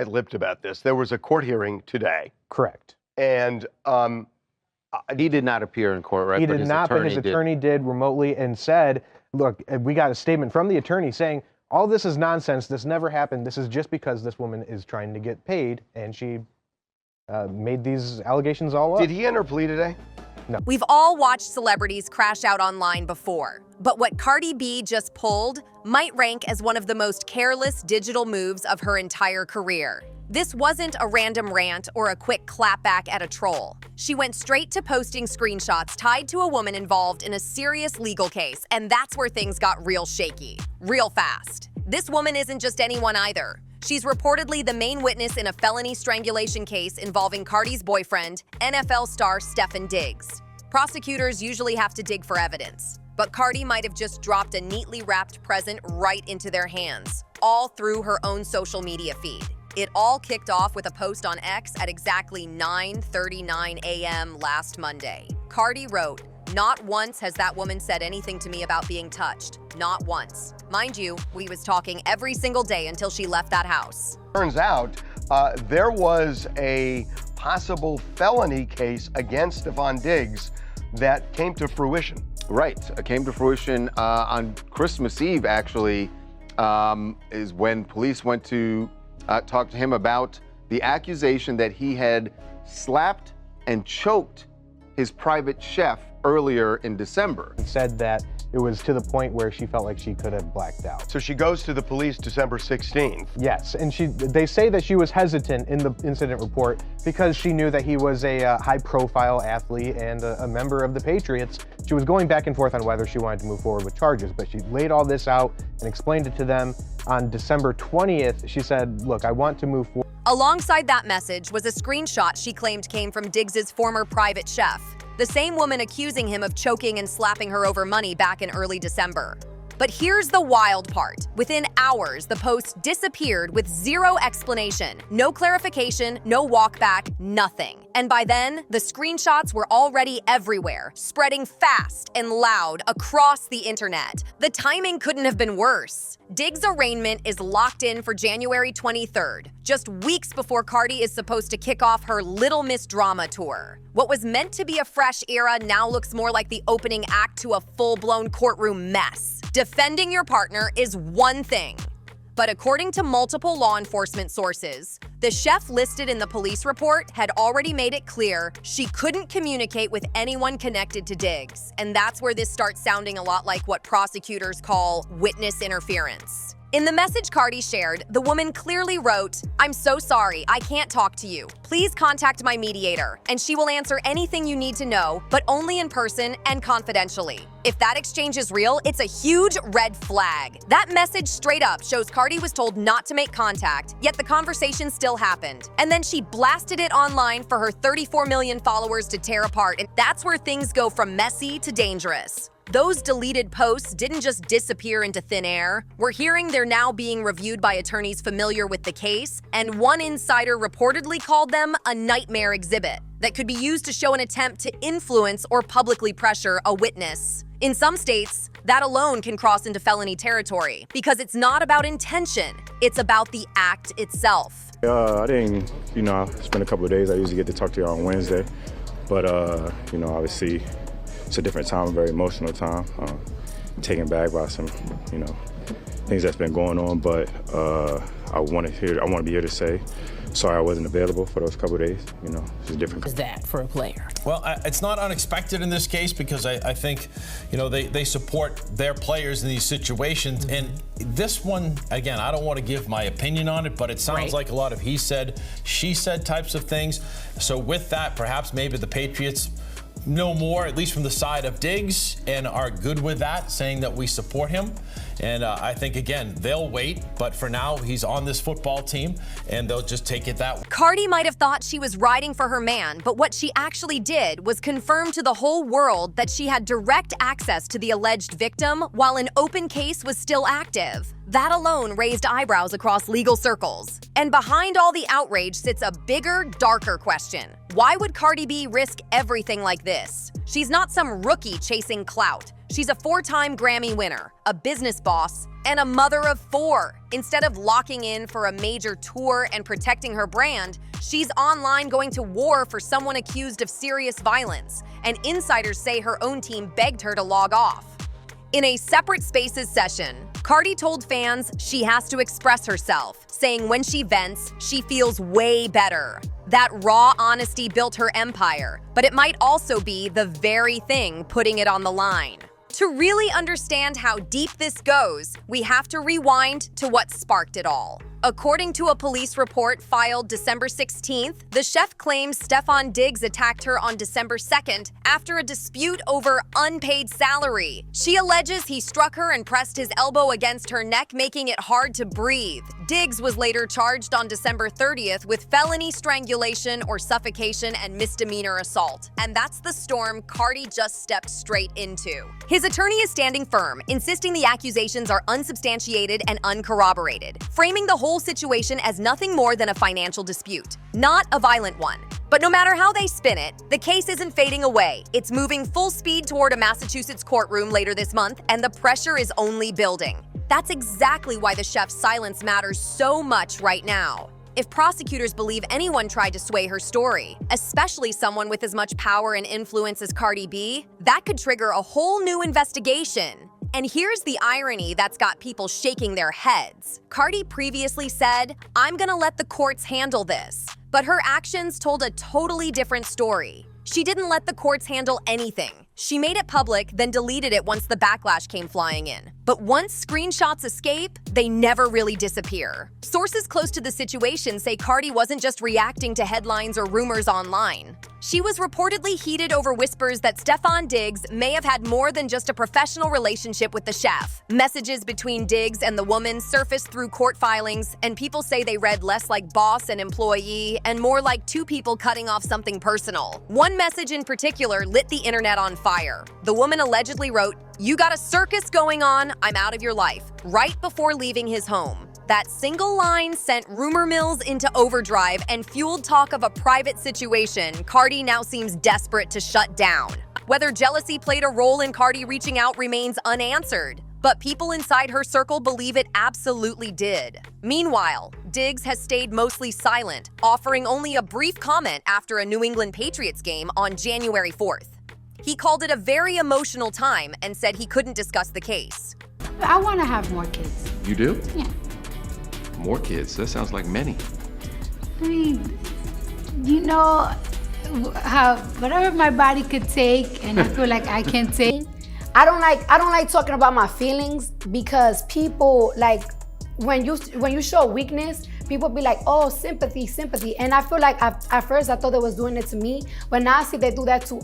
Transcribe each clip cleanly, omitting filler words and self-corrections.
Lipped about this. There was a court hearing today. Correct. And he did not appear in court, right? He did not, but his attorney did remotely and said, look, we got a statement from the attorney saying, all this is nonsense. This never happened. This is just because this woman is trying to get paid, and she made these allegations all up. Did he enter plea today? No. We've all watched celebrities crash out online before, but what Cardi B just pulled might rank as one of the most careless digital moves of her entire career. This wasn't a random rant or a quick clapback at a troll. She went straight to posting screenshots tied to a woman involved in a serious legal case, and that's where things got real shaky, real fast. This woman isn't just anyone either. She's reportedly the main witness in a felony strangulation case involving Cardi's boyfriend, NFL star Stefon Diggs. Prosecutors usually have to dig for evidence, but Cardi might have just dropped a neatly wrapped present right into their hands, all through her own social media feed. It all kicked off with a post on X at exactly 9:39 a.m. last Monday. Cardi wrote, "Not once has that woman said anything to me about being touched. Not once. Mind you, we was talking every single day until she left that house." Turns out there was a possible felony case against Stefon Diggs that came to fruition. Right, it came to fruition on Christmas Eve, actually, is when police went to talk to him about the accusation that he had slapped and choked his private chef earlier in December. It said that it was to the point where she felt like she could have blacked out. So she goes to the police December 16th. Yes, and they say that she was hesitant in the incident report because she knew that he was a high-profile athlete and a member of the Patriots. She was going back and forth on whether she wanted to move forward with charges, but she laid all this out and explained it to them. On December 20th, she said, look, I want to move forward. Alongside that message was a screenshot she claimed came from Diggs's former private chef, the same woman accusing him of choking and slapping her over money back in early December. But here's the wild part. Within hours, the post disappeared with zero explanation, no clarification, no walkback, nothing. And by then, the screenshots were already everywhere, spreading fast and loud across the internet. The timing couldn't have been worse. Diggs' arraignment is locked in for January 23rd, just weeks before Cardi is supposed to kick off her Little Miss Drama tour. What was meant to be a fresh era now looks more like the opening act to a full-blown courtroom mess. Defending your partner is one thing, but according to multiple law enforcement sources, the chef listed in the police report had already made it clear she couldn't communicate with anyone connected to Diggs, and that's where this starts sounding a lot like what prosecutors call witness interference. In the message Cardi shared, the woman clearly wrote, "I'm so sorry, I can't talk to you. Please contact my mediator, and she will answer anything you need to know, but only in person and confidentially." If that exchange is real, it's a huge red flag. That message straight up shows Cardi was told not to make contact, yet the conversation still happened. And then she blasted it online for her 34 million followers to tear apart, and that's where things go from messy to dangerous. Those deleted posts didn't just disappear into thin air. We're hearing they're now being reviewed by attorneys familiar with the case, and one insider reportedly called them a nightmare exhibit that could be used to show an attempt to influence or publicly pressure a witness. In some states, that alone can cross into felony territory because it's not about intention, it's about the act itself. I didn't, spend a couple of days. I usually get to talk to y'all on Wednesday, but, obviously, it's a different time, a very emotional time. Taken back by some, things that's been going on. But I want to be here to say, sorry I wasn't available for those couple of days. It's different. Is that for a player? Well, it's not unexpected in this case because I think, they support their players in these situations. And this one, again, I don't want to give my opinion on it, but it sounds like a lot of he said, she said types of things. So with that, perhaps maybe the Patriots know more, at least from the side of Diggs, and are good with that, saying that we support him. And I think, again, they'll wait, but for now, he's on this football team, and they'll just take it that way. Cardi might have thought she was riding for her man, but what she actually did was confirm to the whole world that she had direct access to the alleged victim while an open case was still active. That alone raised eyebrows across legal circles. And behind all the outrage sits a bigger, darker question. Why would Cardi B risk everything like this? She's not some rookie chasing clout. She's a 4-time Grammy winner, a business boss, and a mother of 4. Instead of locking in for a major tour and protecting her brand, she's online going to war for someone accused of serious violence, and insiders say her own team begged her to log off. In a separate Spaces session, Cardi told fans she has to express herself, saying when she vents, she feels way better. That raw honesty built her empire, but it might also be the very thing putting it on the line. To really understand how deep this goes, we have to rewind to what sparked it all. According to a police report filed December 16th, the chef claims Stefon Diggs attacked her on December 2nd after a dispute over unpaid salary. She alleges he struck her and pressed his elbow against her neck, making it hard to breathe. Diggs was later charged on December 30th with felony strangulation or suffocation and misdemeanor assault. And that's the storm Cardi just stepped straight into. His attorney is standing firm, insisting the accusations are unsubstantiated and uncorroborated, framing the whole situation as nothing more than a financial dispute, not a violent one. But no matter how they spin it, the case isn't fading away. It's moving full speed toward a Massachusetts courtroom later this month, and the pressure is only building. That's exactly why the chef's silence matters so much right now. If prosecutors believe anyone tried to sway her story, especially someone with as much power and influence as Cardi B, that could trigger a whole new investigation. And here's the irony that's got people shaking their heads. Cardi previously said, "I'm gonna let the courts handle this." But her actions told a totally different story. She didn't let the courts handle anything. She made it public, then deleted it once the backlash came flying in. But once screenshots escape, they never really disappear. Sources close to the situation say Cardi wasn't just reacting to headlines or rumors online. She was reportedly heated over whispers that Stefon Diggs may have had more than just a professional relationship with the chef. Messages between Diggs and the woman surfaced through court filings, and people say they read less like boss and employee and more like two people cutting off something personal. One message in particular lit the internet on fire. The woman allegedly wrote, "You got a circus going on, I'm out of your life," right before leaving his home. That single line sent rumor mills into overdrive and fueled talk of a private situation Cardi now seems desperate to shut down. Whether jealousy played a role in Cardi reaching out remains unanswered, but people inside her circle believe it absolutely did. Meanwhile, Diggs has stayed mostly silent, offering only a brief comment after a New England Patriots game on January 4th. He called it a very emotional time and said he couldn't discuss the case. I want to have more kids. You do? Yeah. More kids? That sounds like many. I mean, you know how whatever my body could take, and I feel like I can take. I don't like talking about my feelings because people like when you show weakness, people be like, "Oh, sympathy," and I feel like at first I thought they was doing it to me, but now I see they do that to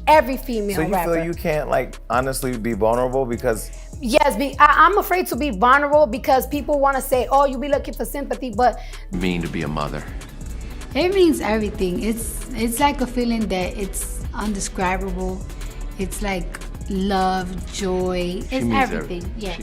every female rapper. So you feel you can't like honestly be vulnerable because? Yes, I'm afraid to be vulnerable because people want to say, "Oh, you be looking for sympathy," but Mean to be a mother. It means everything. It's like a feeling that it's undescribable. It's like love, joy. It's everything. Yeah.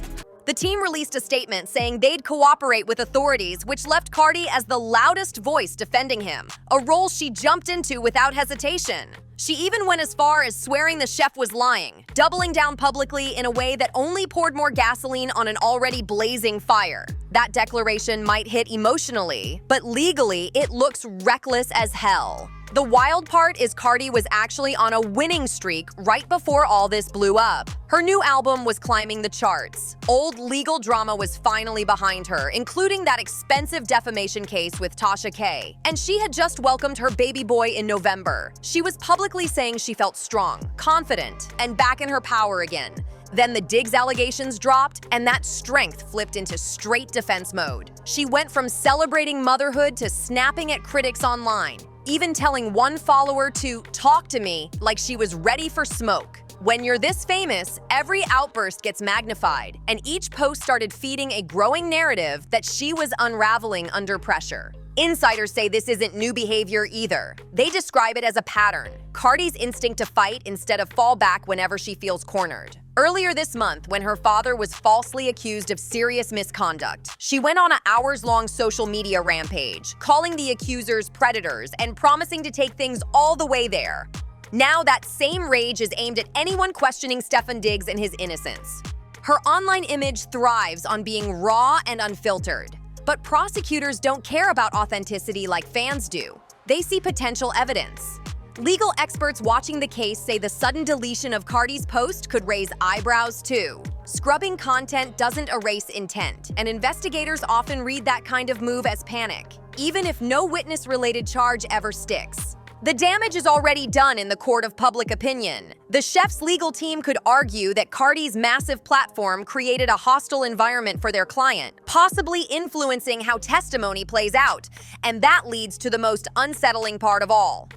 The team released a statement saying they'd cooperate with authorities, which left Cardi as the loudest voice defending him, a role she jumped into without hesitation. She even went as far as swearing the chef was lying, doubling down publicly in a way that only poured more gasoline on an already blazing fire. That declaration might hit emotionally, but legally, it looks reckless as hell. The wild part is Cardi was actually on a winning streak right before all this blew up. Her new album was climbing the charts. Old legal drama was finally behind her, including that expensive defamation case with Tasha K. And she had just welcomed her baby boy in November. She was publicly saying she felt strong, confident, and back in her power again. Then the Diggs allegations dropped, and that strength flipped into straight defense mode. She went from celebrating motherhood to snapping at critics online, even telling one follower to talk to me like she was ready for smoke. When you're this famous, every outburst gets magnified, and each post started feeding a growing narrative that she was unraveling under pressure. Insiders say this isn't new behavior either. They describe it as a pattern, Cardi's instinct to fight instead of fall back whenever she feels cornered. Earlier this month, when her father was falsely accused of serious misconduct, she went on an hours-long social media rampage, calling the accusers predators and promising to take things all the way there. Now that same rage is aimed at anyone questioning Stefon Diggs and his innocence. Her online image thrives on being raw and unfiltered. But prosecutors don't care about authenticity like fans do. They see potential evidence. Legal experts watching the case say the sudden deletion of Cardi's post could raise eyebrows too. Scrubbing content doesn't erase intent, and investigators often read that kind of move as panic, even if no witness-related charge ever sticks. The damage is already done in the court of public opinion. The chef's legal team could argue that Cardi's massive platform created a hostile environment for their client, possibly influencing how testimony plays out, and that leads to the most unsettling part of all: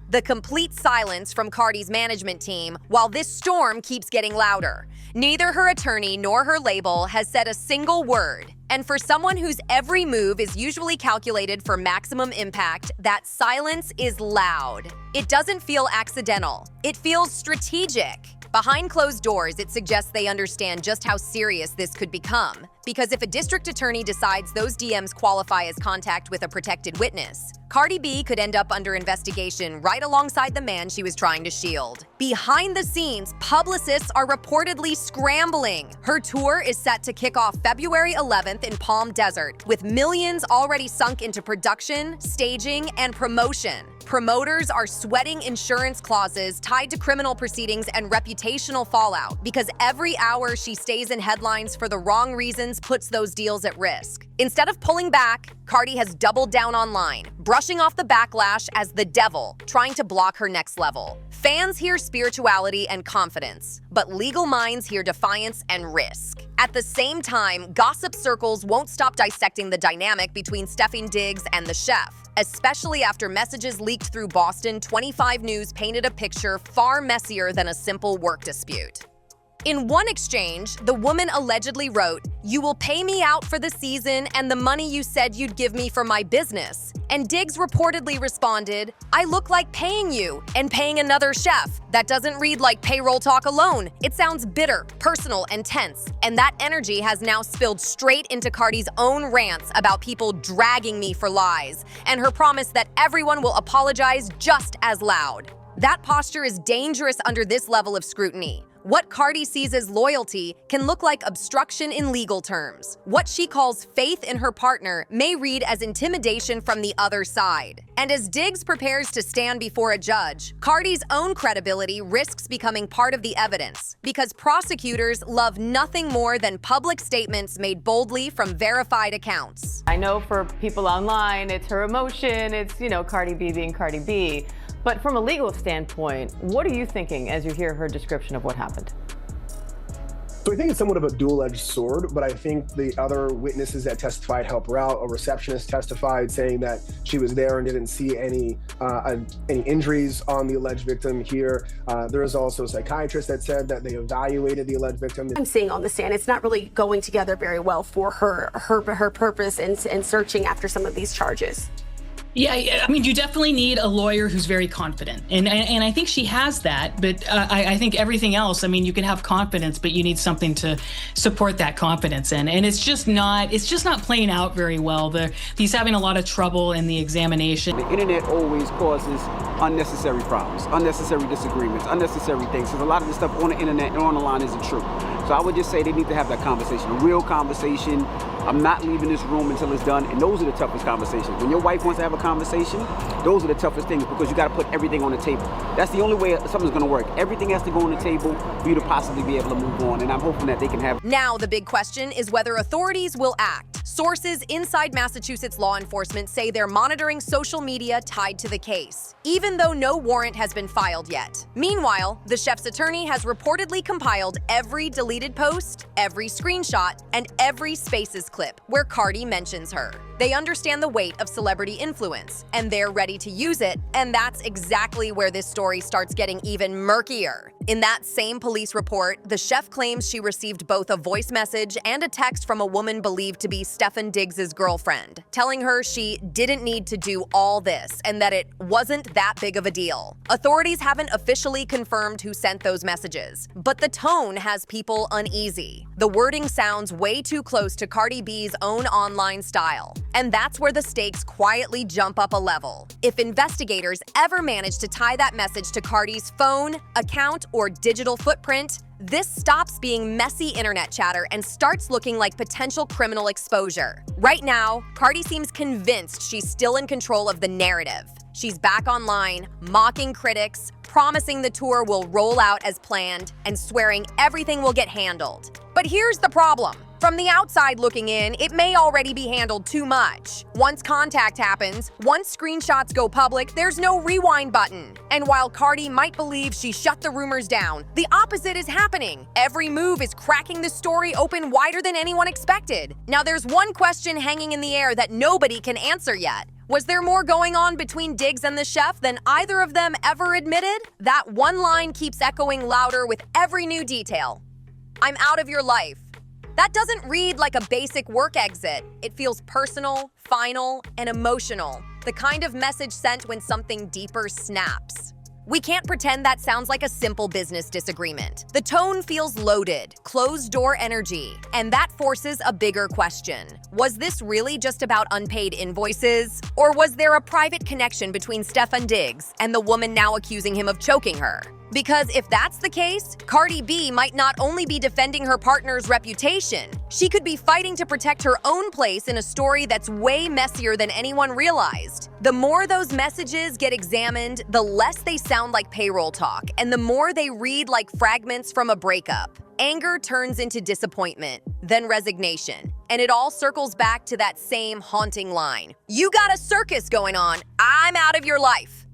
the complete silence from Cardi's management team while this storm keeps getting louder. Neither her attorney nor her label has said a single word. And for someone whose every move is usually calculated for maximum impact, that silence is loud. It doesn't feel accidental. It feels strategic. Behind closed doors, it suggests they understand just how serious this could become. Because if a district attorney decides those DMs qualify as contact with a protected witness, Cardi B could end up under investigation right alongside the man she was trying to shield. Behind the scenes, publicists are reportedly scrambling. Her tour is set to kick off February 11th in Palm Desert, with millions already sunk into production, staging, and promotion. Promoters are sweating insurance clauses tied to criminal proceedings and reputational fallout, because every hour she stays in headlines for the wrong reasons puts those deals at risk. Instead of pulling back, Cardi has doubled down online, brushing off the backlash as the devil, trying to block her next level. Fans hear spirituality and confidence, but legal minds hear defiance and risk. At the same time, gossip circles won't stop dissecting the dynamic between Stefon Diggs and the chef, especially after messages leaked through Boston 25 News painted a picture far messier than a simple work dispute. In one exchange, the woman allegedly wrote, "You will pay me out for the season and the money you said you'd give me for my business." And Diggs reportedly responded, "I look like paying you and paying another chef. That doesn't read like payroll talk alone. It sounds bitter, personal, and tense." And that energy has now spilled straight into Cardi's own rants about people dragging me for lies, and her promise that everyone will apologize just as loud. That posture is dangerous under this level of scrutiny. What Cardi sees as loyalty can look like obstruction in legal terms. What she calls faith in her partner may read as intimidation from the other side. And as Diggs prepares to stand before a judge, Cardi's own credibility risks becoming part of the evidence, because prosecutors love nothing more than public statements made boldly from verified accounts. I know for people online, it's her emotion, it's, Cardi B being Cardi B. But from a legal standpoint, what are you thinking as you hear her description of what happened? So I think it's somewhat of a dual-edged sword, but I think the other witnesses that testified help her out. A receptionist testified saying that she was there and didn't see any injuries on the alleged victim here. There is also a psychiatrist that said that they evaluated the alleged victim. I'm seeing on the stand, it's not really going together very well for her purpose in searching after some of these charges. Yeah, I mean, you definitely need a lawyer who's very confident, and I think she has that. But I think everything else, I mean, you can have confidence, but you need something to support that confidence in, and it's just not playing out very well. He's having a lot of trouble in the examination. The internet always causes unnecessary problems, unnecessary disagreements, unnecessary things. Because a lot of the stuff on the internet and on the line isn't true. So I would just say they need to have that conversation, a real conversation. I'm not leaving this room until it's done, and those are the toughest conversations. When your wife wants to have a conversation, those are the toughest things, because you got to put everything on the table. That's the only way something's going to work. Everything has to go on the table for you to possibly be able to move on, and I'm hoping that they can have. Now the big question is whether authorities will act. Sources inside Massachusetts law enforcement say they're monitoring social media tied to the case, even though no warrant has been filed yet. Meanwhile, the chef's attorney has reportedly compiled every deleted post, every screenshot, and every Spaces clip where Cardi mentions her. They understand the weight of celebrity influence, and they're ready to use it, and that's exactly where this story starts getting even murkier. In that same police report, the chef claims she received both a voice message and a text from a woman believed to be Stefon Diggs' girlfriend, telling her she didn't need to do all this and that it wasn't that big of a deal. Authorities haven't officially confirmed who sent those messages, but the tone has people uneasy. The wording sounds way too close to Cardi B's own online style. And that's where the stakes quietly jump up a level. If investigators ever manage to tie that message to Cardi's phone, account, or digital footprint, this stops being messy internet chatter and starts looking like potential criminal exposure. Right now, Cardi seems convinced she's still in control of the narrative. She's back online, mocking critics, promising the tour will roll out as planned, and swearing everything will get handled. But here's the problem. From the outside looking in, it may already be handled too much. Once contact happens, once screenshots go public, there's no rewind button. And while Cardi might believe she shut the rumors down, the opposite is happening. Every move is cracking the story open wider than anyone expected. Now there's one question hanging in the air that nobody can answer yet. Was there more going on between Diggs and the chef than either of them ever admitted? That one line keeps echoing louder with every new detail. I'm out of your life. That doesn't read like a basic work exit. It feels personal, final, and emotional. The kind of message sent when something deeper snaps. We can't pretend that sounds like a simple business disagreement. The tone feels loaded, closed-door energy, and that forces a bigger question. Was this really just about unpaid invoices? Or was there a private connection between Stefon Diggs and the woman now accusing him of choking her? Because if that's the case, Cardi B might not only be defending her partner's reputation, she could be fighting to protect her own place in a story that's way messier than anyone realized. The more those messages get examined, the less they sound like payroll talk, and the more they read like fragments from a breakup. Anger turns into disappointment, then resignation, and it all circles back to that same haunting line. You got a circus going on, I'm out of your life.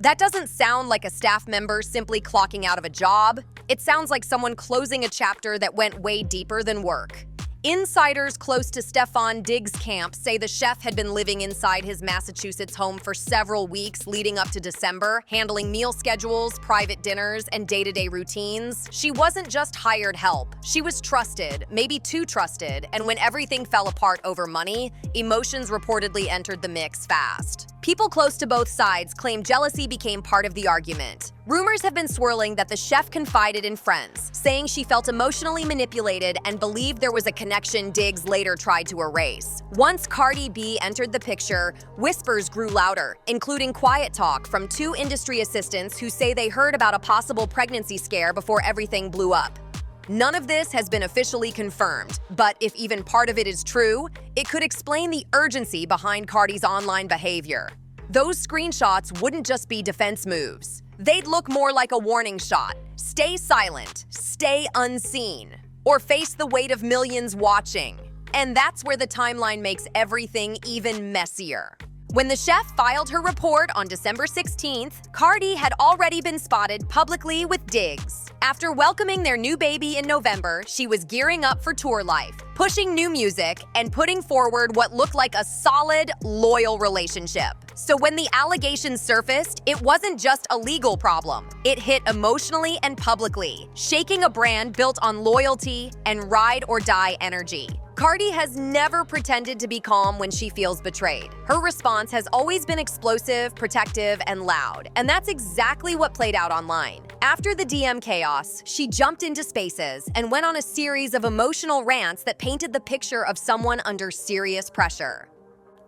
That doesn't sound like a staff member simply clocking out of a job. It sounds like someone closing a chapter that went way deeper than work. Insiders close to Stefon Diggs' camp say the chef had been living inside his Massachusetts home for several weeks leading up to December, handling meal schedules, private dinners, and day-to-day routines. She wasn't just hired help. She was trusted, maybe too trusted, and when everything fell apart over money, emotions reportedly entered the mix fast. People close to both sides claim jealousy became part of the argument. Rumors have been swirling that the chef confided in friends, saying she felt emotionally manipulated and believed there was a connection Diggs later tried to erase. Once Cardi B entered the picture, whispers grew louder, including quiet talk from two industry assistants who say they heard about a possible pregnancy scare before everything blew up. None of this has been officially confirmed, but if even part of it is true, it could explain the urgency behind Cardi's online behavior. Those screenshots wouldn't just be defense moves. They'd look more like a warning shot. Stay silent, stay unseen, or face the weight of millions watching. And that's where the timeline makes everything even messier. When the chef filed her report on December 16th, Cardi had already been spotted publicly with Diggs. After welcoming their new baby in November, she was gearing up for tour life, pushing new music, and putting forward what looked like a solid, loyal relationship. So when the allegations surfaced, it wasn't just a legal problem. It hit emotionally and publicly, shaking a brand built on loyalty and ride-or-die energy. Cardi has never pretended to be calm when she feels betrayed. Her response has always been explosive, protective, and loud, and that's exactly what played out online. After the DM chaos, she jumped into spaces and went on a series of emotional rants that painted the picture of someone under serious pressure.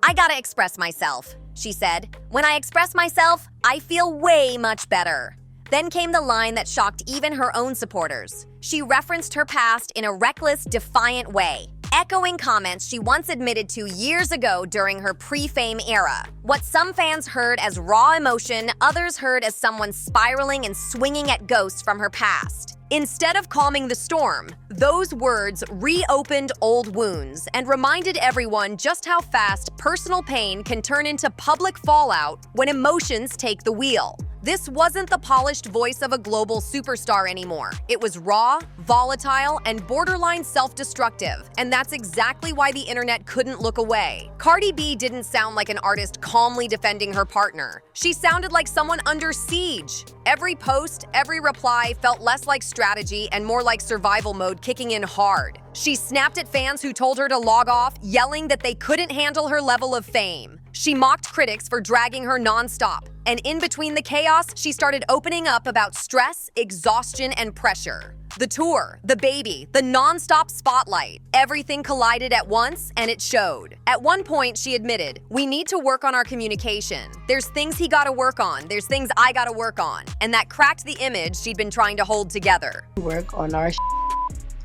"I gotta express myself," she said. "When I express myself, I feel way much better." Then came the line that shocked even her own supporters. She referenced her past in a reckless, defiant way, echoing comments she once admitted to years ago during her pre-fame era. What some fans heard as raw emotion, others heard as someone spiraling and swinging at ghosts from her past. Instead of calming the storm, those words reopened old wounds and reminded everyone just how fast personal pain can turn into public fallout when emotions take the wheel. This wasn't the polished voice of a global superstar anymore. It was raw, volatile, and borderline self-destructive, and that's exactly why the internet couldn't look away. Cardi B didn't sound like an artist calmly defending her partner. She sounded like someone under siege. Every post, every reply felt less like strategy and more like survival mode kicking in hard. She snapped at fans who told her to log off, yelling that they couldn't handle her level of fame. She mocked critics for dragging her nonstop, And in between the chaos, she started opening up about stress, exhaustion, and pressure. The tour, the baby, the nonstop spotlight, everything collided at once, and it showed. At one point, she admitted, "We need to work on our communication. There's things he gotta work on, there's things I gotta work on." And that cracked the image she'd been trying to hold together. Work on our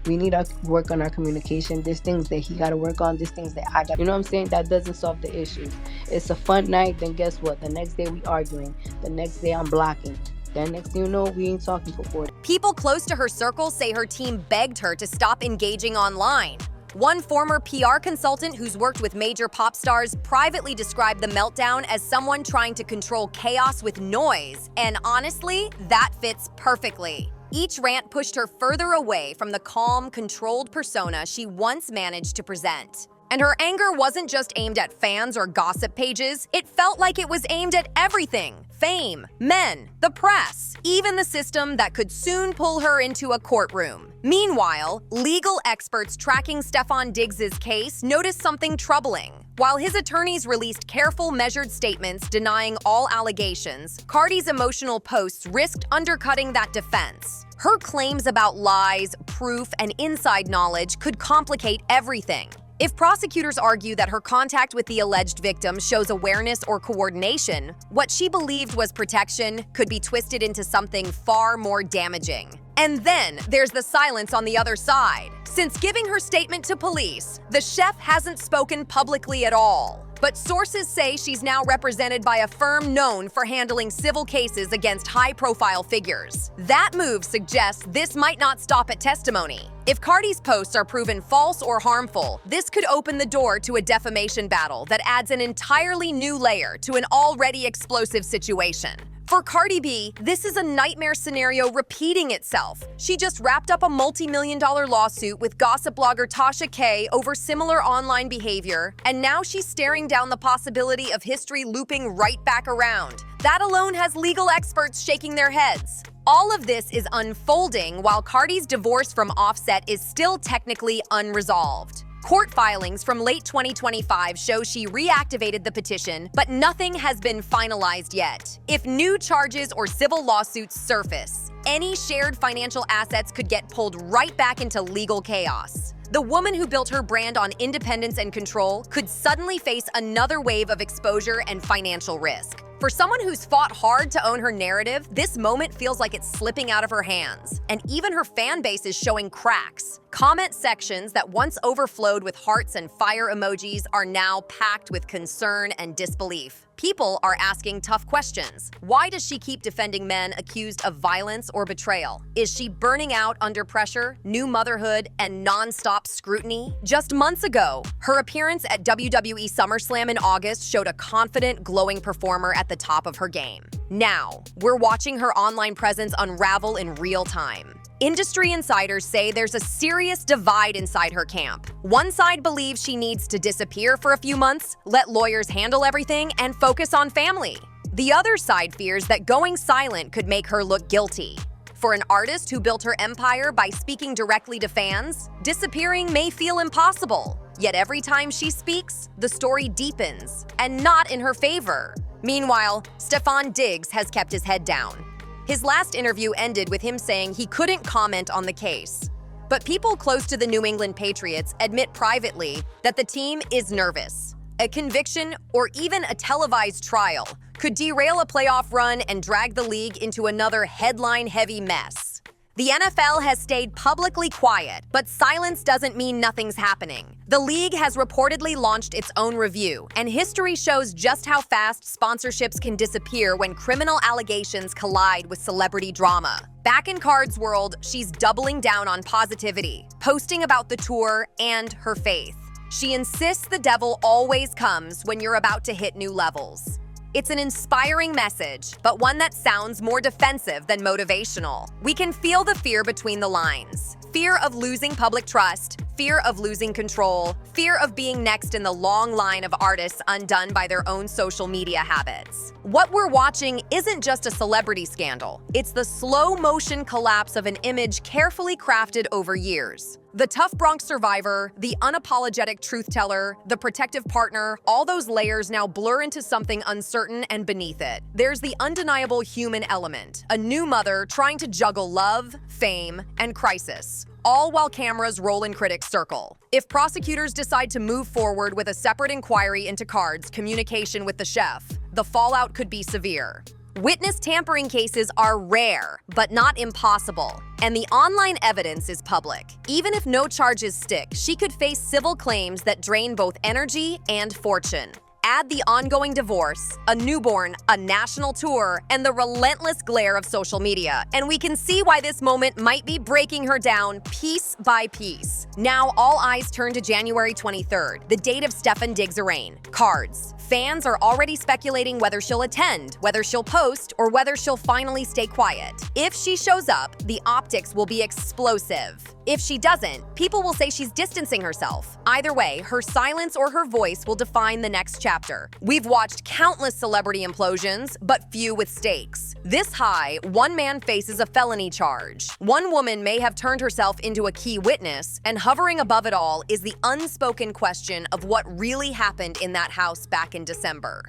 we need to work on our communication. There's things that he got to work on. There's things that I got. You know what I'm saying? That doesn't solve the issues. It's a fun night. Then guess what? The next day we arguing. The next day I'm blocking. Then next thing you know, we ain't talking for 4 days. People close to her circle say her team begged her to stop engaging online. One former PR consultant who's worked with major pop stars privately described the meltdown as someone trying to control chaos with noise. And honestly, that fits perfectly. Each rant pushed her further away from the calm, controlled persona she once managed to present. And her anger wasn't just aimed at fans or gossip pages, it felt like it was aimed at everything: fame, men, the press, even the system that could soon pull her into a courtroom. Meanwhile, legal experts tracking Stefon Diggs' case noticed something troubling. While his attorneys released careful, measured statements denying all allegations, Cardi's emotional posts risked undercutting that defense. Her claims about lies, proof, and inside knowledge could complicate everything. If prosecutors argue that her contact with the alleged victim shows awareness or coordination, what she believed was protection could be twisted into something far more damaging. And then there's the silence on the other side. Since giving her statement to police, the chef hasn't spoken publicly at all. But sources say she's now represented by a firm known for handling civil cases against high-profile figures. That move suggests this might not stop at testimony. If Cardi's posts are proven false or harmful, this could open the door to a defamation battle that adds an entirely new layer to an already explosive situation. For Cardi B, this is a nightmare scenario repeating itself. She just wrapped up a multi-million-dollar lawsuit with gossip blogger Tasha K over similar online behavior, and now she's staring down the possibility of history looping right back around. That alone has legal experts shaking their heads. All of this is unfolding while Cardi's divorce from Offset is still technically unresolved. Court filings from late 2025 show she reactivated the petition, but nothing has been finalized yet. If new charges or civil lawsuits surface, any shared financial assets could get pulled right back into legal chaos. The woman who built her brand on independence and control could suddenly face another wave of exposure and financial risk. For someone who's fought hard to own her narrative, this moment feels like it's slipping out of her hands. And even her fan base is showing cracks. Comment sections that once overflowed with hearts and fire emojis are now packed with concern and disbelief. People are asking tough questions. Why does she keep defending men accused of violence or betrayal? Is she burning out under pressure, new motherhood, and non-stop scrutiny? Just months ago, her appearance at WWE SummerSlam in August showed a confident, glowing performer at the top of her game. Now, we're watching her online presence unravel in real time. Industry insiders say there's a serious divide inside her camp. One side believes she needs to disappear for a few months, let lawyers handle everything, and focus on family. The other side fears that going silent could make her look guilty. For an artist who built her empire by speaking directly to fans, disappearing may feel impossible. Yet every time she speaks, the story deepens, and not in her favor. Meanwhile, Stefon Diggs has kept his head down. His last interview ended with him saying he couldn't comment on the case. But people close to the New England Patriots admit privately that the team is nervous. A conviction or even a televised trial could derail a playoff run and drag the league into another headline-heavy mess. The NFL has stayed publicly quiet, but silence doesn't mean nothing's happening. The league has reportedly launched its own review, and history shows just how fast sponsorships can disappear when criminal allegations collide with celebrity drama. Back in Card's world, she's doubling down on positivity, posting about the tour and her faith. She insists the devil always comes when you're about to hit new levels. It's an inspiring message, but one that sounds more defensive than motivational. We can feel the fear between the lines. Fear of losing public trust, fear of losing control, fear of being next in the long line of artists undone by their own social media habits. What we're watching isn't just a celebrity scandal. It's the slow-motion collapse of an image carefully crafted over years. The tough Bronx survivor, the unapologetic truth teller, the protective partner, all those layers now blur into something uncertain and beneath it. There's the undeniable human element, a new mother trying to juggle love, fame, and crisis, all while cameras roll in critics' circle. If prosecutors decide to move forward with a separate inquiry into Card's communication with the chef, the fallout could be severe. Witness tampering cases are rare, but not impossible, and the online evidence is public. Even if no charges stick, she could face civil claims that drain both energy and fortune. Add the ongoing divorce, a newborn, a national tour, and the relentless glare of social media, and we can see why this moment might be breaking her down piece by piece. Now all eyes turn to January 23rd, the date of Stefon Diggs' arraign. Cards. Fans are already speculating whether she'll attend, whether she'll post, or whether she'll finally stay quiet. If she shows up, the optics will be explosive. If she doesn't, people will say she's distancing herself. Either way, her silence or her voice will define the next chapter. We've watched countless celebrity implosions, but few with stakes. This high, one man faces a felony charge. One woman may have turned herself into a key witness, and hovering above it all is the unspoken question of what really happened in that house back in December.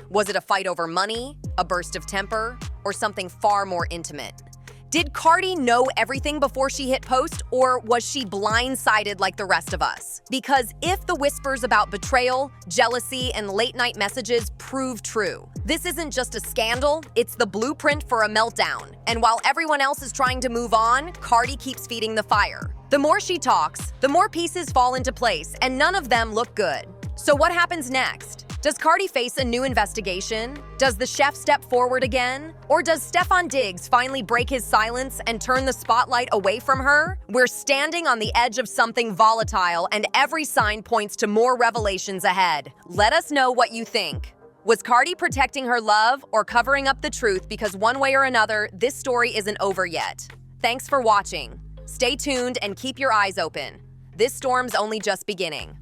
Was it a fight over money, a burst of temper, or something far more intimate? Did Cardi know everything before she hit post, or was she blindsided like the rest of us? Because if the whispers about betrayal, jealousy, and late-night messages prove true, this isn't just a scandal, it's the blueprint for a meltdown. And while everyone else is trying to move on, Cardi keeps feeding the fire. The more she talks, the more pieces fall into place, and none of them look good. So what happens next? Does Cardi face a new investigation? Does the chef step forward again? Or does Stefon Diggs finally break his silence and turn the spotlight away from her? We're standing on the edge of something volatile, and every sign points to more revelations ahead. Let us know what you think. Was Cardi protecting her love or covering up the truth? Because one way or another, this story isn't over yet. Thanks for watching. Stay tuned and keep your eyes open. This storm's only just beginning.